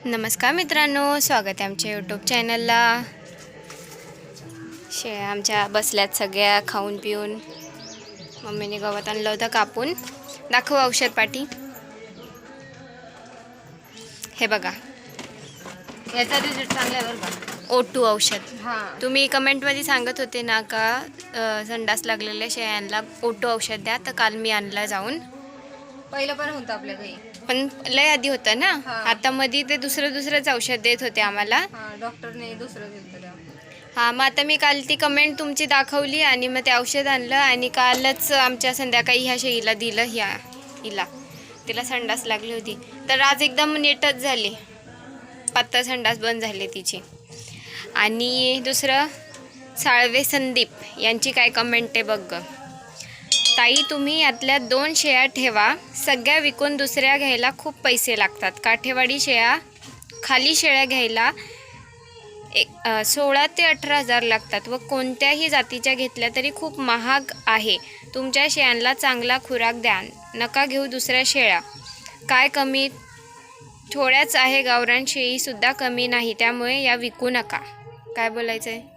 नमस्कार मित्रांनो, स्वागत आहे आमच्या यूट्यूब चॅनलला। शेळ्या आमच्या बसल्यात सगळ्या खाऊन पिऊन। मम्मीने गवत आणलं होतं कापून। दाखव औषध पाटी। हे बघा, याचा रिझल्ट चांगला आहे बरं का। O2 औषध। हां, तुम्ही कमेंटमध्ये सांगत होते ना का संडास लागलेल्या शेळ्यांना O2 औषध द्या, तर काल मी आणला जाऊन। पहिलं पण होतं आपल्या घरी, पण लय आधी होतं ना। हां. आता मध्ये ते दुसरंच औषध देत होते आम्हाला। हां, डॉक्टरने दुसरं दिलं तेव्हा। हां, मग आता मी काल ती कमेंट तुमची दाखवली आणि मग ते औषध आणलं आणि कालच आमच्या संध्याकाळी ह्या शेळीला दिलं। हिला तिला संडास लागली होती, तर आज एकदम नीटच झाली। पातळ संडास बंद झाली तिची। आणि दुसरं, साळवे संदीप यांची काय कमेंट आहे बघ ग। ताई, तुम्ही यातल्या 2 शेळ्या ठेवा, सगळ्या विकून दुसऱ्या घ्यायला खूप पैसे लागतात। काठेवाडी शेळ्या, खाली शेळ्या घ्यायला 16 ते 18 हजार लागतात व कोणत्याही जातीच्या घेतल्या तरी खूप महाग आहे। तुमच्या शेळ्यांना चांगला खुराक द्या, नका घेऊ दुसऱ्या शेळ्या। काय कमी, थोड्याच आहे, गावरान शेळीसुद्धा कमी नाही, त्यामुळे या विकू नका। काय बोलायचं आहे?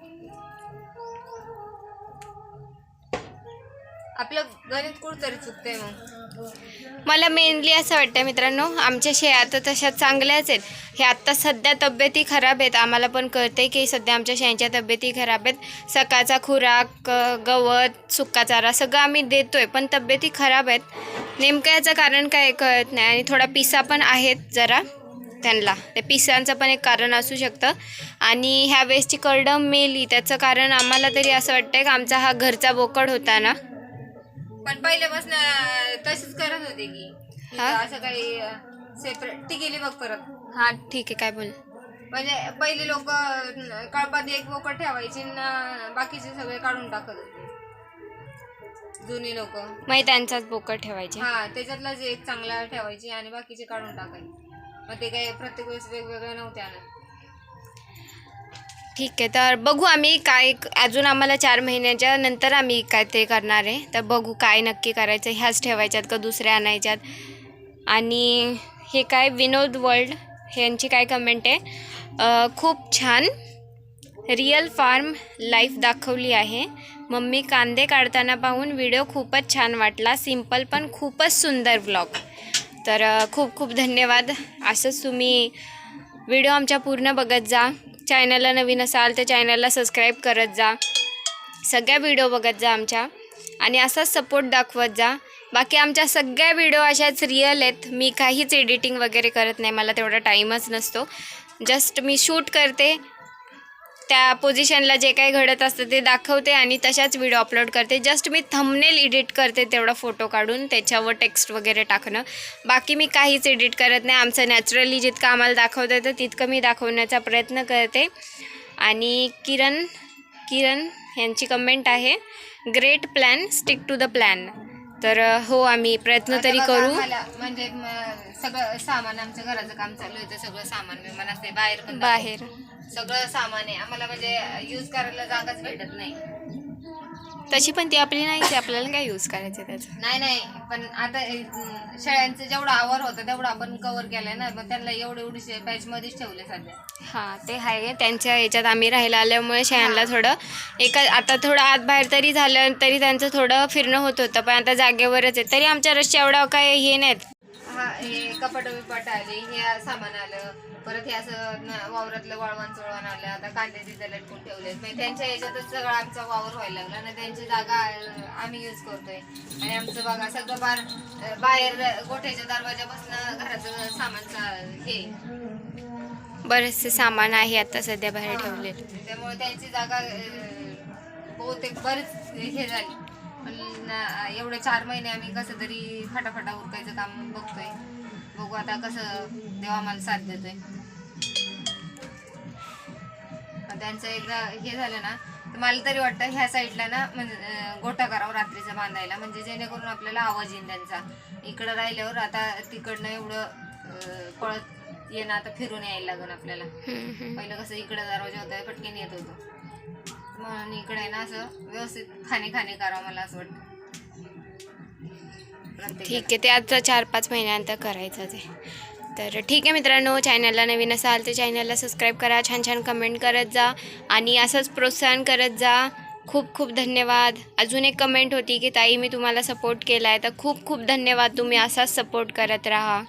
आपलं गणित कुठतरी चुकतंय मग। मला मेनली असं वाटतं मित्रांनो, आमच्या शेळ्या तर तशा चांगल्याच आहेत। हे आत्ता सध्या तब्येती खराब आहेत, आम्हाला पण कळते की सध्या आमच्या शेळ्यांच्या तब्येती खराब आहेत। सकाळचा खुराक, गवत, सुका चारा सगळं आम्ही देतोय, पण तब्येती खराब आहेत। नेमकं याचं कारण काय कळत नाही। आणि थोडा पिसा पण आहेत जरा त्यांना, ते पिसांचं पण एक कारण असू शकतं। आणि ह्या वेळेसची करडं मेली, त्याचं कारण आम्हाला तरी असं वाटतंय की आमचा हा घरचा बोकड होता ना, पण पहिल्यापासून तशीच करत होते की असं काही सेपरेट ती गेली बघ परत। हां ठीक आहे, काय बोल। म्हणजे पहिले लोक कळपात एक बोकड ठेवायचे ना, बाकीचे सगळे काढून टाकत होते जुनी लोक। मग त्यांचाच बोकड ठेवायचे। हा, त्याच्यातलाच एक चांगला ठेवायची आणि बाकीचे काढून टाकायचे। मग ते काही प्रत्येक वेळेस वेगवेगळे नव्हते आणत। ठीक आहे, तर बघू आम्ही काय, अजून आम्हाला 4 महिन्याच्या नंतर आम्ही काय ते करणार आहे, तर बघू काय नक्की करायचं। ह्याच ठेवायच्यात का दुसऱ्या आणायच्यात। आणि हे काय विनोद वर्ल्ड ह्यांची काय कमेंट आहे, खूप छान रिअल फार्म लाईफ दाखवली आहे। मम्मी कांदे काढताना पाहून व्हिडिओ खूपच छान वाटला, सिम्पल पण खूपच सुंदर व्लॉग। तर खूप खूप धन्यवाद। असंच तुम्ही व्हिडिओ आमच्या पूर्ण बघत जा। चॅनलला नवीन असाल तर चॅनलला सबस्क्राईब करत जा, सगळ्या व्हिडिओ बघत जा आमच्या, आणि असाच सपोर्ट दाखवत जा। बाकी आमच्या सगळ्या व्हिडिओ अशाच रिअल आहेत। मी काहीच एडिटिंग वगैरे करत नाही, मला तेवढा टाईमच नसतो। जस्ट मी शूट करते, त्या पोझिशनला जे काही घडत असतं ते दाखवते आणि तशाच व्हिडिओ अपलोड करते। जस्ट मी थंबनेल एडिट करते, तेवढा फोटो काढून त्याच्यावर टेक्स्ट वगैरे टाकणं। बाकी मी काहीच एडिट करत नाही। आमचं नॅचरली जितकं आम्हाला दाखवता येतं तितकं मी दाखवण्याचा प्रयत्न करते। आणि किरण यांची कमेंट आहे, great plan, stick to the plan. तर हो, आम्ही प्रयत्न तरी करू। म्हणजे सगळं सामान, आमच्या घराचं काम चालू आहे, सगळं सामान विमान असते बाहेर पण, बाहेर सगळं सामान आहे आम्हाला, म्हणजे यूज करायला जागाच भेटत नाही। तशी पण ती आपली नाहीच, आपल्याला काय यूज करायचं त्याचं। नाही, पण आता शेळ्यांचं जेवढं आवर होतं तेवढं आपण कव्हर केलंय ना, मग त्यांना एवढे पॅच मध्येच ठेवले सध्या। हां, ते आहे, त्यांच्या याच्यात आम्ही राहायला आल्यामुळे शेळ्यांना थोडं आता थोडं आत बाहेर तरी झालं तरी त्यांचं थोडं फिरणं होत होतं, पण आता जागेवरच आहे। तरी आमच्या रस्त्या एवढं काय हे नाहीत। हा, हे कपाट विपाट आले, हे सामान आलं, परत हे असं वावरातलं वाळवण चोळवण आलं, आता कांदे तिथे लटकून ठेवलेत, म्हणजे त्यांच्या याच्यातच सगळं आमचा वावर व्हायला लागला ना, त्यांची जागा आम्ही यूज करतोय। आणि आमचं बघा सगळं बाहेर गोठ्याच्या दरवाजापासून घराचं सामानचं हे बरेचसे सामान आहे आता सध्या बाहेर ठेवले, त्यामुळे त्यांची जागा बहुतेक बरेच हे झाली। पण एवढे 4 महिने आम्ही कसं तरी फटाफटा उरकायचं काम बघतोय। बघू आता कसं देव आम्हाला साथ देतोय। त्यांचं एकदा हे झालं ना, तर मला तरी वाटतं ह्या साईडला ना म्हणजे गोठा करावं रात्रीचा बांधायला, म्हणजे जेणेकरून आपल्याला आवाज येईल त्यांचा। इकडं राहिल्यावर आता तिकडनं एवढं पळत येणं, आता फिरून यायला लागेल आपल्याला। पहिलं कसं इकडं दरवाजा होता, पटकन येत होतो, म्हणून इकडे ना असं व्यवस्थित खाणे करावं मला असं वाटतं। ठीक आहे, ते आता 4-5 महिन्यानंतर करायचं ते। तर ठीक आहे मित्रांनो, चॅनलला नवीन असाल तर चॅनलला सबस्क्राईब करा, छान छान कमेंट करत जा आणि असंच प्रोत्साहन करत जा. खूप खूप धन्यवाद. अजून एक कमेंट होती की ताई मी तुम्हाला सपोर्ट केला आहे, तर खूप खूप धन्यवाद. तुम्ही असाच सपोर्ट करत राहा.